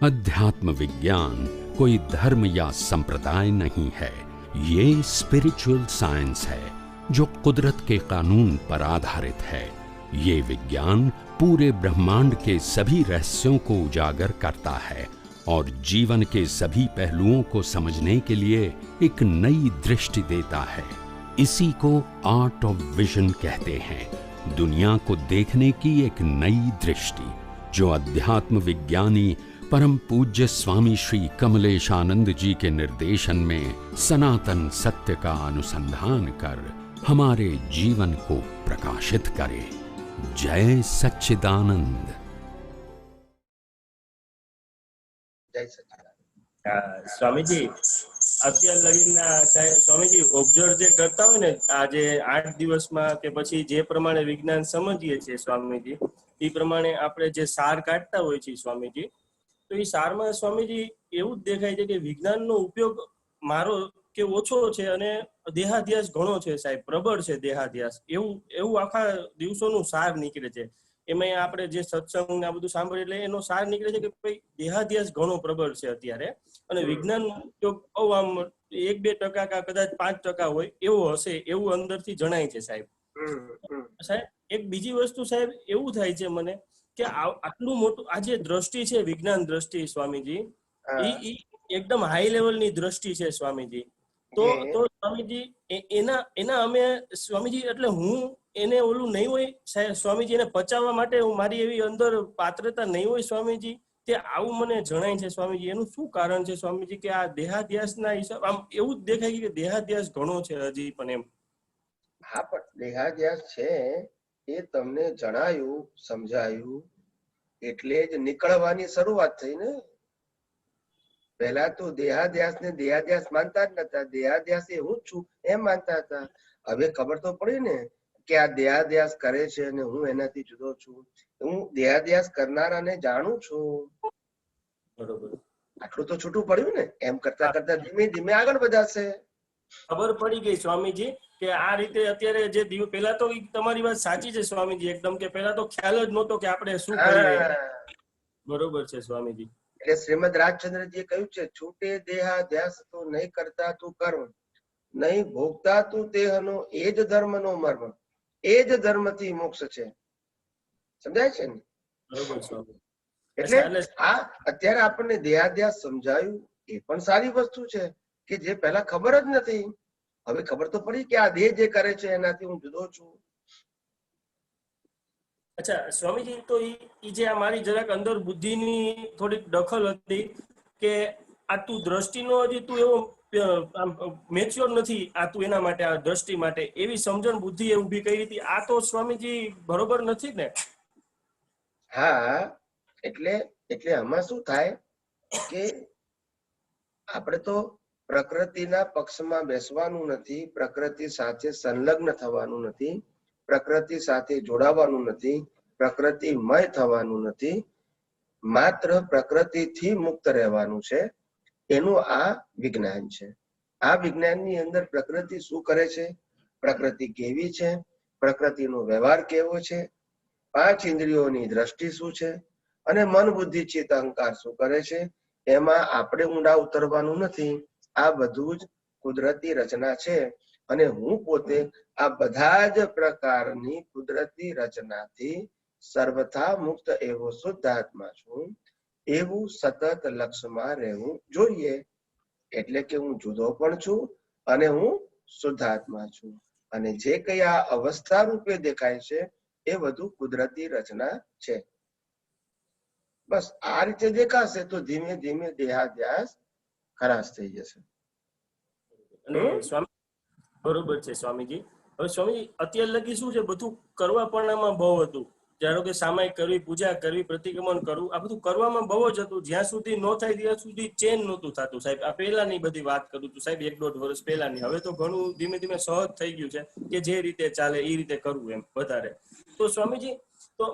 अध्यात्म विज्ञान कोई धर्म या संप्रदाय नहीं है, ये स्पिरिचुअल साइंस है जो कुदरत के कानून पर आधारित है। ये विज्ञान पूरे ब्रह्मांड के सभी रहस्यों को उजागर करता है और जीवन के सभी पहलुओं को समझने के लिए एक नई दृष्टि देता है। इसी को आर्ट ऑफ विजन कहते हैं, दुनिया को देखने की एक नई दृष्टि, जो अध्यात्म विज्ञानी परम पूज्य स्वामी श्री कमलेशानंद जी के निर्देशन में सनातन सत्य का अनुसंधान कर हमारे जीवन को प्रकाशित करे। जय सच्चिदानंद। સ્વામીજી અત્યાર લગીના સ્વામીજી ઓબ્ઝર્વ જે કરતા હોય ને આજે 8 દિવસમાં કે પછી જે પ્રમાણે વિજ્ઞાન સમજીએ છીએ સ્વામીજી, એ પ્રમાણે આપણે જે સાર કાઢતા હોય છે સ્વામીજી, તો એ સારમાં સ્વામીજી એવું જ દેખાય છે કે વિજ્ઞાનનો ઉપયોગ મારો કે ઓછો છે અને દેહાધ્યાસ ઘણો છે સાહેબ, પ્રબળ છે દેહાધ્યાસ, એવું આખા દિવસોનું સાર નીકળે છે। એમાં આપણે જે સત્સંગ આ બધું સાંભળે એટલે એનો સાર નીકળે છે કે ભાઈ દેહાધ્યાસ ઘણો પ્રબળ છે અત્યારે, અને વિજ્ઞાનનો ઉપયોગ બહુ આમ 1-2% કા કદાચ 5% હોય એવો હશે, એવું અંદરથી જણાય છે સાહેબ। સાહેબ એક બીજી વસ્તુ સાહેબ એવું થાય છે મને કે આટલું મોટું આ જે દ્રષ્ટિ છે વિજ્ઞાન દ્રષ્ટિ સ્વામીજી, એ એકદમ હાઈ લેવલની દ્રષ્ટિ છે સ્વામીજી। તો સ્વામીજી એના અમે સ્વામીજી એટલે હું એને ઓલું નહીં હોય સ્વામીજી, એને પચાવવા માટે મારી એવી અંદર પાત્રતા નહીં હોય સ્વામીજી, તે આવું મને જણાય છે સ્વામીજી। એનું શું કારણ છે સ્વામીજી કે આ દેહાધ્યાસના હિસાબ આમ એવું જ દેખાય કે દેહાધ્યાસ ઘણો છે હજી પણ એમ? હા, પણ દેહાધ્યાસ છે એ તમને જણાયું સમજાયું એટલે જ નીકળવાની શરૂઆત થઈ ને। પહેલા તો દેહાધ્યાસ ને દેહાધ્યાસ માનતા જ નતા, દેહાધ્યાસ એ હું જ છું એમ માનતા હતા। હવે ખબર તો પડી ને કે આ દેહાધ્યાસ કરે છે અને હું એનાથી જુદો છું, હું દેહાધ્યાસ કરનારાને જાણું છું। બરોબર, આટલું તો છૂટું પડ્યું ને। એમ કરતા કરતા ધીમે ધીમે આગળ વધારશે। ખબર પડી ગઈ સ્વામીજી કે આ રીતે અત્યારે જે પેલા તો તમારી વાત સાચી છે સ્વામીજી એકદમ, કે પેલા તો ખ્યાલ જ નહોતો કે આપણે શું કરી રહ્યા। બરોબર છે સ્વામીજી। એટલે શ્રીમદ રાજચંદ્રજીએ કહ્યું છે, છૂટે દેહાધ્યાસ તો નહીં કરતા તું કર્મ, નહીં ભોગતા તું દેહનો, એ જ ધર્મનો મર્મ, એ જ ધર્મથી મોક્ષ છે। સમજાય છે ને? બરોબર સ્વામી। એટલે આ અત્યારે આપણને દેહાધ્યાસ સમજાયું એ પણ સારી વસ્તુ છે કે જે પહેલા ખબર જ નથી, હવે ખબર તો પડી કે આ દેહ જે કરે છે એનાથી હું જુદો છું। અચ્છા સ્વામીજી, તો ઈ જે મારી જરાક અંદર બુદ્ધિની થોડીક દખલ હતી કે આ તું દ્રષ્ટિનો હજી તું એવો મેચ્યોર નથી, આ તું એના માટે આ દ્રષ્ટિ માટે એવી સમજણ બુદ્ધિ એ ઊભી કરી હતી, આ તો સ્વામીજી બરોબર નથી ને? હા, એટલે આમાં શું થાય કે આપણે તો પ્રકૃતિના પક્ષમાં બેસવાનું નથી, પ્રકૃતિ સાથે સંલગ્ન થવાનું નથી, પ્રકૃતિ સાથે જોડાવાનું નથી, પ્રકૃતિમય થવાનું નથી, માત્ર પ્રકૃતિથી મુક્ત રહેવાનું છે। એનું આ વિજ્ઞાન છે। આ વિજ્ઞાનની અંદર પ્રકૃતિ શું કરે છે, પ્રકૃતિ કેવી છે, પ્રકૃતિનો વ્યવહાર કેવો છે, 5 ઇન્દ્રિયોની દ્રષ્ટિ શું છે, અને મન બુદ્ધિ ચિત્ત અહંકાર શું કરે છે, એમાં આપણે ઊંડા ઉતરવાનું નથી। આ બધું જ કુદરતી રચના છે અને હું પોતે આ બધા જ પ્રકારની કુદરતી રચનાથી સર્વથા મુક્ત એવો શુદ્ધ આત્મા છું, એવું સતત લક્ષ્યમાં રહેવું જોઈએ। એટલે કે હું જુદો પણ છું અને હું શુદ્ધ આત્મા છું, અને જે કઈ આ અવસ્થા રૂપે દેખાય છે એ બધું કુદરતી રચના છે। બસ આ રીતે દેખાશે તો ધીમે ધીમે દેહાધ્યાસ ખલાસ થઈ જશે। અને સ્વામી બરોબર છે સ્વામીજી। હવે સ્વામીજી અત્યાર લગી શું છે, બધું કરવાપણામાં બહુ હતું, ધારો કે સામાયિક કરવી, પૂજા કરવી, પ્રતિક્રમણ કરવું, આ બધું કરવામાં બહુ જ હતું, જ્યાં સુધી ન થાય ત્યાં સુધી ચેન નહોતું થતું સાહેબ। આ પહેલાની બધી વાત કરું છું સાહેબ, 1-1.5 વર્ષ પહેલાની। હવે તો ઘણું ધીમે ધીમે સહજ થઈ ગયું છે કે જે રીતે ચાલે એ રીતે કરવું એમ વધારે। તો સ્વામીજી તો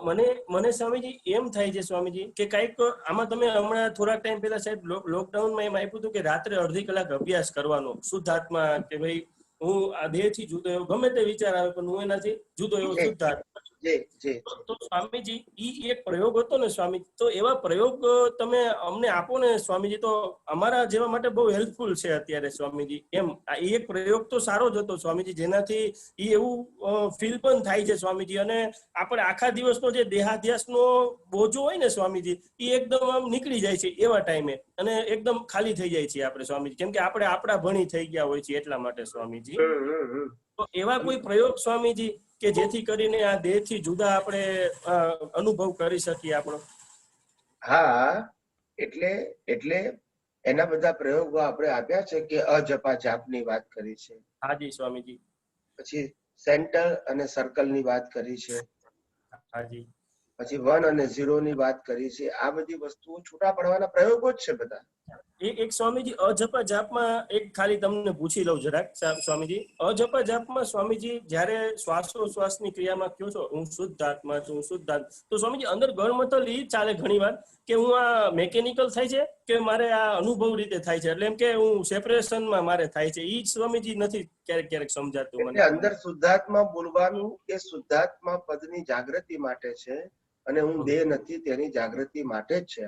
મને સ્વામીજી એમ થાય છે સ્વામીજી કે કઈક આમાં તમે હમણાં થોડાક ટાઈમ પહેલા સાહેબ લોકડાઉનમાં એમ આપ્યું હતું કે રાત્રે અડધી કલાક અભ્યાસ કરવાનો શુદ્ધ આત્મા, કે ભાઈ હું આ દેહ થી જુદો એવો ગમે તે વિચાર આવે પણ હું એનાથી જુદો એવો શુદ્ધ આત્મા, જી જી તો સ્વામીજી ઈ એક પ્રયોગ હતો ને સ્વામી, તો એવા પ્રયોગ તમે અમને આપો ને સ્વામીજી, તો અમારા જેવા માટે બહુ હેલ્પફુલ છે અત્યારે સ્વામીજી. એમ એ એક પ્રયોગ તો સારો જ હતો સ્વામીજી, જેનાથી ઈ એવું ફીલ પણ થાય છે સ્વામીજી, અને આપણે આખા દિવસનો જે દેહાધ્યાસનો બોજો હોય ને સ્વામીજી, એ એકદમ આમ નીકળી જાય છે એવા ટાઈમે, અને એકદમ ખાલી થઈ જાય છે આપણે સ્વામીજી, કેમ કે આપણે આપણા ભણી થઈ ગયા હોય છે એટલા માટે સ્વામીજી. તો એવા કોઈ પ્રયોગ સ્વામીજી કે જેથી કરીને આ દેહ થી જુદા આપણે અનુભવ કરી શકીએ આપણો? હા, એટલે એટલે એના બધા પ્રયોગો આપણે આપ્યા છે કે અજપા જાપની વાત કરી છે, હાજી સ્વામીજી. પછી સેન્ટર અને સર્કલ ની વાત કરી છે, હાજી. પછી 1 અને 0 ની વાત કરી છે. આ બધી વસ્તુઓ છૂટા પડવાના પ્રયોગો જ છે બધા. એક સ્વામીજી અજપા જાપમાં એક ખાલી તમને પૂછી લઉં જરાક સ્વામીજી, અજપા જાપમાં સ્વામીજી જ્યારે શ્વાસોશ્વાસની ક્રિયામાં કહો છો હું શુદ્ધ આત્મા છું, હું શુદ્ધ આત્મા, તો સ્વામીજી અંદર ગણમતલ ઈ ચાલે ઘણી વાર કે હું આ મેકેનિકલ થાય છે કે મારે આ અનુભવ રીતે થાય છે, એટલે એમ કે હું સેપરેશનમાં મારે થાય છે, ઈ સ્વામીજી નથી ક્યારેક ક્યારેક સમજાતું મને. એટલે અંદર શુદ્ધાત્મા બોલવાનું એ શુદ્ધાત્મા પદની જાગૃતિ માટે છે, અને હું દેહ નથી તેની જાગૃતિ માટે જ છે.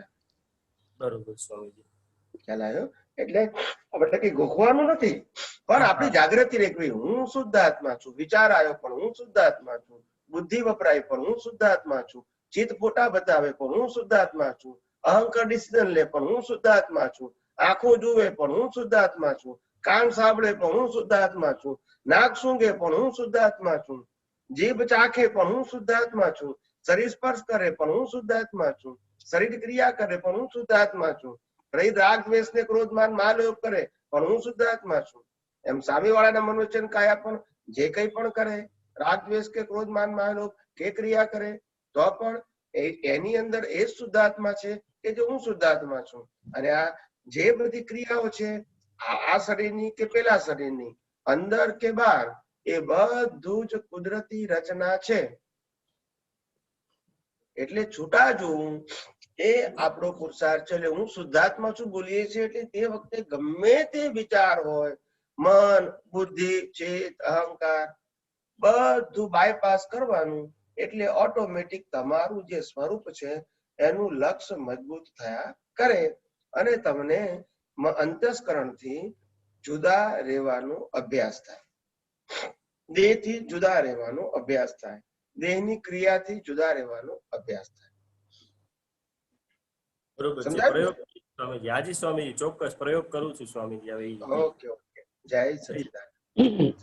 બરોબર સ્વામીજી. ખ્યાલ આવ્યો? એટલે આપણે કઈ ગોખવાનું નથી, પણ આપણી જાગૃતિ રેખવી. હું શુદ્ધ આત્મા છું, વિચાર આવ્યો પણ હું શુદ્ધ આત્મા છું, બુદ્ધિ વપરાય પણ હું શુદ્ધ આત્મા છું, ચિત્ત ફોટા બતાવે પણ હું શુદ્ધ આત્મા છું, અહંકાર ડિસિઝન લે પણ હું શુદ્ધ આત્મા છું, આંખો જુએ પણ હું શુદ્ધ આત્મા છું, કાન સાંભળે પણ હું શુદ્ધ આત્મા છું, નાક સૂંઘે પણ હું શુદ્ધ આત્મા છું, જીભ ચાખે પણ હું શુદ્ધ આત્મા છું, શરીર સ્પર્શ કરે પણ હું શુદ્ધ આત્મા છું, શરીર ક્રિયા કરે પણ હું શુદ્ધ આત્મા છું, રાગ દ્વેષ ને ક્રોધ માન મહાલોભ કરે પણ હું શુદ્ધ આત્મા છું. એમ સામેવાળાના મનોવચન કાયા પણ જે કંઈ પણ કરે, રાગ દ્વેષ કે ક્રોધ માન મહાલોભ કે ક્રિયા કરે, તો પણ એની અંદર એ જ શુદ્ધ આત્મા છે કે જે હું શુદ્ધ આત્મા છું. અને આ જે બધી ક્રિયાઓ છે આ શરીરની કે પેલા શરીરની, અંદર કે બહાર, એ બધું જ કુદરતી રચના છે. એટલે છૂટા જોવું એ આપણો પુરુષાર્થ છે. એટલે હું શુદ્ધાત્મા છું બોલીએ છીએ એટલે તે વખતે ગમે તે વિચાર હોય, મન, બુદ્ધિ, ચિત્ત, અહંકાર બધું બાયપાસ કરવાનું, એટલે ઓટોમેટિક તમારું જે સ્વરૂપ છે એનું લક્ષ્ય મજબૂત થયા કરે, અને તમને અંતસ્કરણથી જુદા રહેવાનો અભ્યાસ થાય, દેહથી જુદા રહેવાનો અભ્યાસ થાય, દેહની ક્રિયાથી જુદા રહેવાનો અભ્યાસ થાય. બરોબર છે. પ્રયોગ સ્વામીજી, હાજી સ્વામીજી, ચોક્કસ પ્રયોગ કરું છું સ્વામીજી. હવે ઓકે ઓકે, જય સચિદાનંદ.